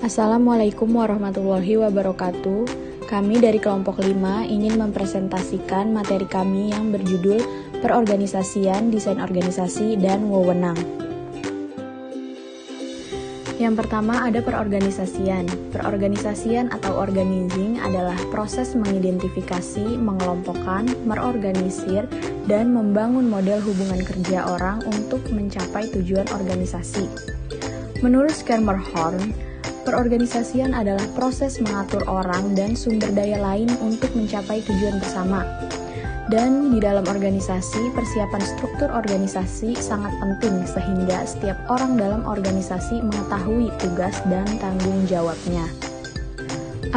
Assalamualaikum warahmatullahi wabarakatuh. Kami dari kelompok 5 ingin mempresentasikan materi kami yang berjudul Perorganisasian, Desain Organisasi, dan Wewenang. Yang pertama ada perorganisasian. Perorganisasian atau organizing adalah proses mengidentifikasi, mengelompokkan, merorganisir, dan membangun model hubungan kerja orang untuk mencapai tujuan organisasi. Menurut Schermerhorn, perorganisasian adalah proses mengatur orang dan sumber daya lain untuk mencapai tujuan bersama. Dan di dalam organisasi, persiapan struktur organisasi sangat penting sehingga setiap orang dalam organisasi mengetahui tugas dan tanggung jawabnya.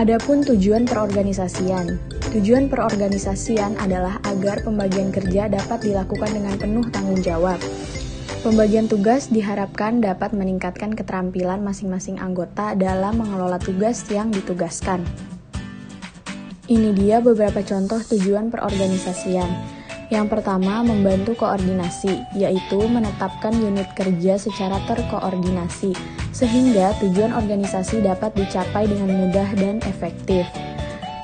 Adapun tujuan perorganisasian. Tujuan perorganisasian adalah agar pembagian kerja dapat dilakukan dengan penuh tanggung jawab. Pembagian tugas diharapkan dapat meningkatkan keterampilan masing-masing anggota dalam mengelola tugas yang ditugaskan. Ini dia beberapa contoh tujuan perorganisasian. Yang pertama, membantu koordinasi, yaitu menetapkan unit kerja secara terkoordinasi, sehingga tujuan organisasi dapat dicapai dengan mudah dan efektif.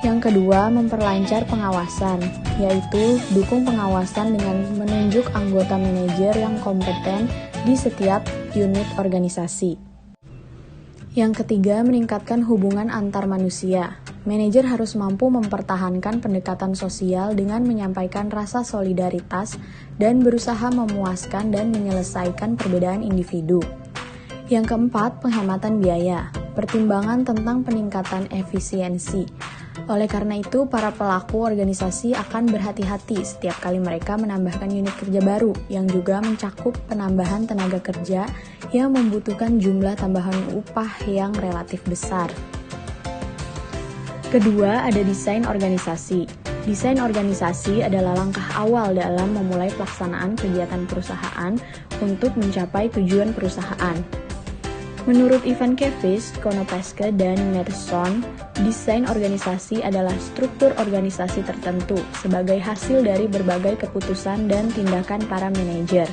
Yang kedua, memperlancar pengawasan, yaitu dukung pengawasan dengan menunjuk anggota manajer yang kompeten di setiap unit organisasi. Yang ketiga, meningkatkan hubungan antar manusia. Manajer harus mampu mempertahankan pendekatan sosial dengan menyampaikan rasa solidaritas dan berusaha memuaskan dan menyelesaikan perbedaan individu. Yang keempat, penghematan biaya. Pertimbangan tentang peningkatan efisiensi. Oleh karena itu, para pelaku organisasi akan berhati-hati setiap kali mereka menambahkan unit kerja baru yang juga mencakup penambahan tenaga kerja yang membutuhkan jumlah tambahan upah yang relatif besar. Kedua, ada desain organisasi. Desain organisasi adalah langkah awal dalam memulai pelaksanaan kegiatan perusahaan untuk mencapai tujuan perusahaan. Menurut Ivan Kevis, Konopaske, dan Merson, desain organisasi adalah struktur organisasi tertentu sebagai hasil dari berbagai keputusan dan tindakan para manajer.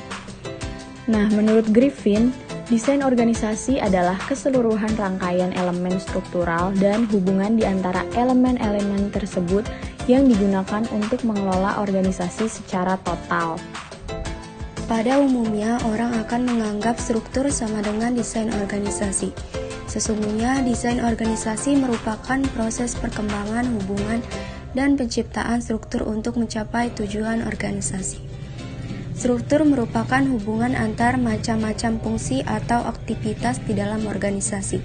Nah, menurut Griffin, desain organisasi adalah keseluruhan rangkaian elemen struktural dan hubungan di antara elemen-elemen tersebut yang digunakan untuk mengelola organisasi secara total. Pada umumnya, orang akan menganggap struktur sama dengan desain organisasi. Sesungguhnya, desain organisasi merupakan proses perkembangan hubungan dan penciptaan struktur untuk mencapai tujuan organisasi. Struktur merupakan hubungan antar macam-macam fungsi atau aktivitas di dalam organisasi.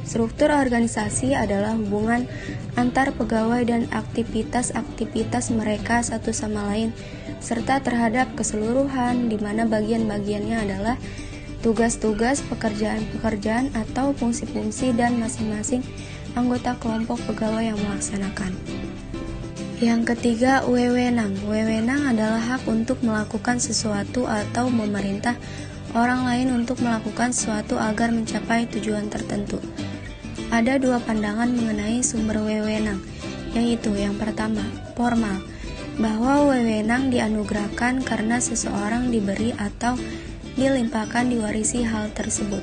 Struktur organisasi adalah hubungan antar pegawai dan aktivitas-aktivitas mereka satu sama lain, serta terhadap keseluruhan di mana bagian-bagiannya adalah tugas-tugas, pekerjaan-pekerjaan atau fungsi-fungsi dan masing-masing anggota kelompok pegawai yang melaksanakan. Yang ketiga, wewenang. Wewenang adalah hak untuk melakukan sesuatu atau memerintah orang lain untuk melakukan sesuatu agar mencapai tujuan tertentu. Ada dua pandangan mengenai sumber wewenang, yaitu yang pertama, formal, bahwa wewenang dianugerahkan karena seseorang diberi atau dilimpahkan diwarisi hal tersebut.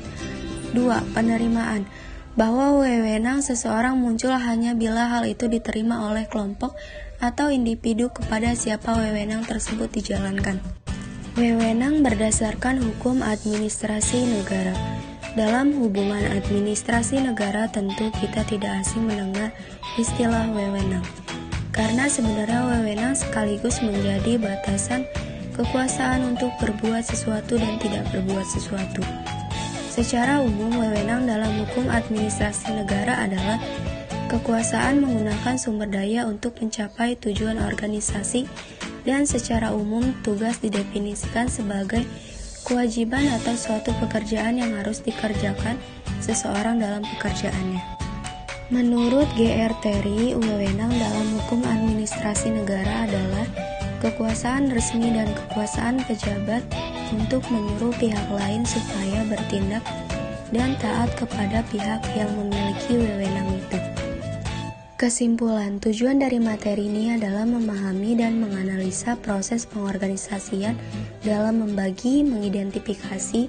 Dua, penerimaan, bahwa wewenang seseorang muncul hanya bila hal itu diterima oleh kelompok atau individu kepada siapa wewenang tersebut dijalankan. Wewenang berdasarkan hukum administrasi negara. Dalam hubungan administrasi negara tentu kita tidak asing mendengar istilah wewenang, karena sebenarnya wewenang sekaligus menjadi batasan kekuasaan untuk berbuat sesuatu dan tidak berbuat sesuatu. Secara umum, wewenang dalam hukum administrasi negara adalah kekuasaan menggunakan sumber daya untuk mencapai tujuan organisasi, dan secara umum tugas didefinisikan sebagai kewajiban atau suatu pekerjaan yang harus dikerjakan seseorang dalam pekerjaannya. Menurut G.R. Terry, wewenang dalam hukum administrasi negara adalah kekuasaan resmi dan kekuasaan pejabat untuk menyuruh pihak lain supaya bertindak dan taat kepada pihak yang memiliki wewenang itu. Kesimpulan, tujuan dari materi ini adalah memahami dan menganalisa proses pengorganisasian dalam membagi, mengidentifikasi,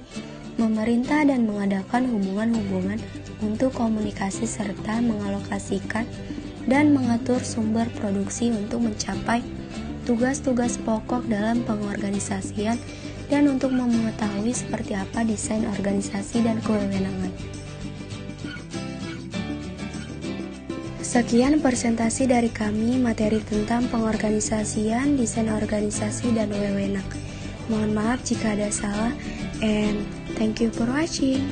memerintah dan mengadakan hubungan-hubungan untuk komunikasi serta mengalokasikan dan mengatur sumber produksi untuk mencapai tugas-tugas pokok dalam pengorganisasian dan untuk mengetahui seperti apa desain organisasi dan kewenangan. Sekian presentasi dari kami materi tentang pengorganisasian, desain organisasi, dan wewenang. Mohon maaf jika ada salah, and thank you for watching.